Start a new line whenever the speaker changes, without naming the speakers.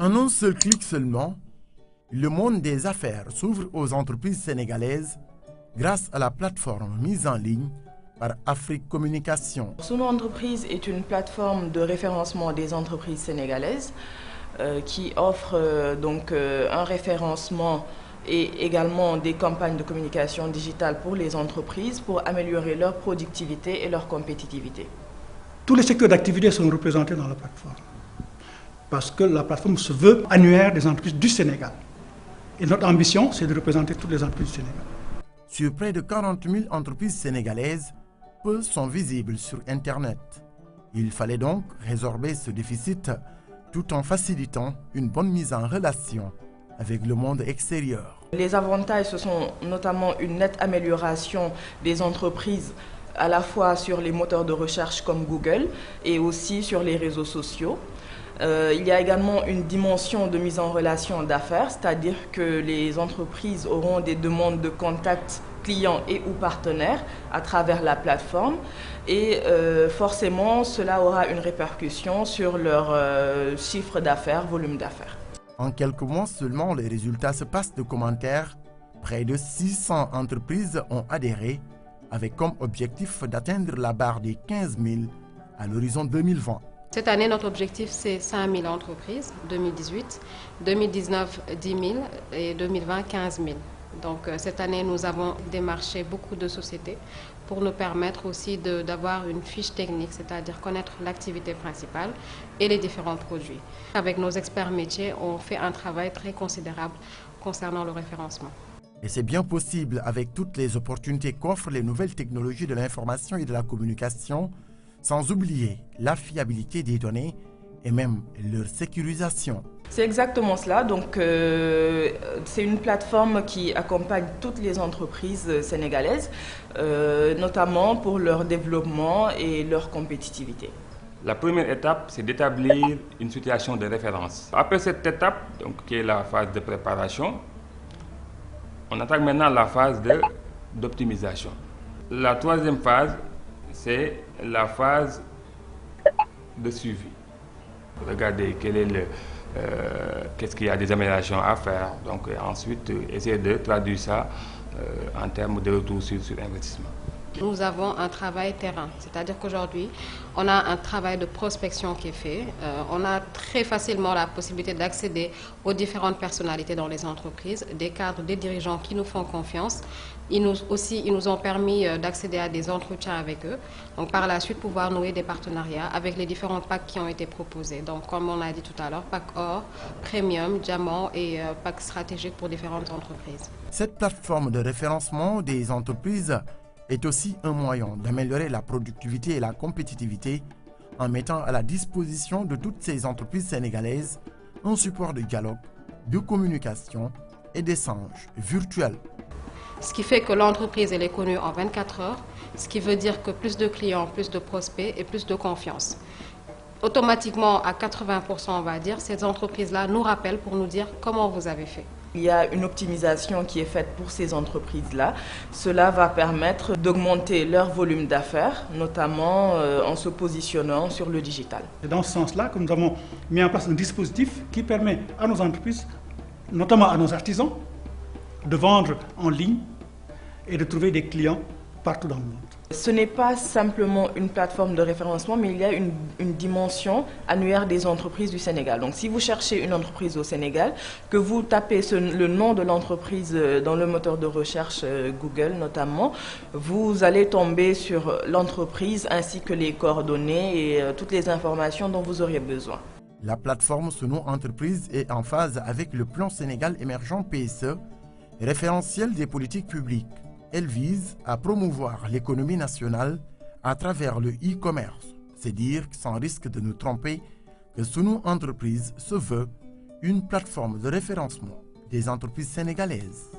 En un seul clic seulement, le monde des affaires s'ouvre aux entreprises sénégalaises grâce à la plateforme mise en ligne par Afrique Communication.
Suno Entreprise est une plateforme de référencement des entreprises sénégalaises qui offre un référencement et également des campagnes de communication digitale pour les entreprises pour améliorer leur productivité et leur compétitivité.
Tous les secteurs d'activité sont représentés dans la plateforme parce que la plateforme se veut annuaire des entreprises du Sénégal. Et notre ambition, c'est de représenter toutes les entreprises du Sénégal.
Sur près de 40 000 entreprises sénégalaises, peu sont visibles sur Internet. Il fallait donc résorber ce déficit tout en facilitant une bonne mise en relation avec le monde extérieur.
Les avantages, ce sont notamment une nette amélioration des entreprises à la fois sur les moteurs de recherche comme Google et aussi sur les réseaux sociaux. Il y a également une dimension de mise en relation d'affaires, c'est-à-dire que les entreprises auront des demandes de contact clients et ou partenaires à travers la plateforme et forcément cela aura une répercussion sur leur chiffre d'affaires, volume d'affaires.
En quelques mois seulement, les résultats se passent de commentaires. Près de 600 entreprises ont adhéré avec comme objectif d'atteindre la barre des 15 000 à l'horizon 2020.
Cette année, notre objectif, c'est 5 000 entreprises, 2018, 2019, 10 000 et 2020, 15 000. Donc cette année, nous avons démarché beaucoup de sociétés pour nous permettre aussi d'avoir une fiche technique, c'est-à-dire connaître l'activité principale et les différents produits. Avec nos experts métiers, on fait un travail très considérable concernant le référencement.
Et c'est bien possible avec toutes les opportunités qu'offrent les nouvelles technologies de l'information et de la communication, sans oublier la fiabilité des données et même leur sécurisation.
C'est exactement cela. Donc, c'est une plateforme qui accompagne toutes les entreprises sénégalaises, notamment pour leur développement et leur compétitivité.
La première étape, c'est d'établir une situation de référence. Après cette étape, donc, qui est la phase de préparation, on attaque maintenant la phase d'optimisation. La troisième phase, c'est la phase de suivi. Regardez qu'est-ce qu'il y a des améliorations à faire. Donc ensuite, essayer de traduire ça en termes de retour sur investissement.
Nous avons un travail terrain, c'est-à-dire qu'aujourd'hui, on a un travail de prospection qui est fait. On a très facilement la possibilité d'accéder aux différentes personnalités dans les entreprises, des cadres, des dirigeants qui nous font confiance. Ils nous ont permis d'accéder à des entretiens avec eux. Donc par la suite, pouvoir nouer des partenariats avec les différents packs qui ont été proposés. Donc comme on l'a dit tout à l'heure, pack or, premium, diamant et pack stratégique pour différentes entreprises.
Cette plateforme de référencement des entreprises est aussi un moyen d'améliorer la productivité et la compétitivité en mettant à la disposition de toutes ces entreprises sénégalaises un support de dialogue, de communication et d'échange virtuel.
Ce qui fait que l'entreprise elle est connue en 24 heures, ce qui veut dire que plus de clients, plus de prospects et plus de confiance. Automatiquement, à 80%, on va dire, ces entreprises-là nous rappellent pour nous dire comment vous avez fait.
Il y a une optimisation qui est faite pour ces entreprises-là. Cela va permettre d'augmenter leur volume d'affaires, notamment en se positionnant sur le digital.
C'est dans ce sens-là que nous avons mis en place un dispositif qui permet à nos entreprises, notamment à nos artisans, de vendre en ligne et de trouver des clients partout dans le monde.
Ce n'est pas simplement une plateforme de référencement, mais il y a une dimension annuaire des entreprises du Sénégal. Donc si vous cherchez une entreprise au Sénégal, que vous tapez le nom de l'entreprise dans le moteur de recherche Google notamment, vous allez tomber sur l'entreprise ainsi que les coordonnées et toutes les informations dont vous auriez besoin.
La plateforme Suno Entreprise est en phase avec le plan Sénégal émergent PSE, référentiel des politiques publiques. Elle vise à promouvoir l'économie nationale à travers le e-commerce. C'est dire, sans risque de nous tromper, que Suno Entreprise se veut une plateforme de référencement des entreprises sénégalaises.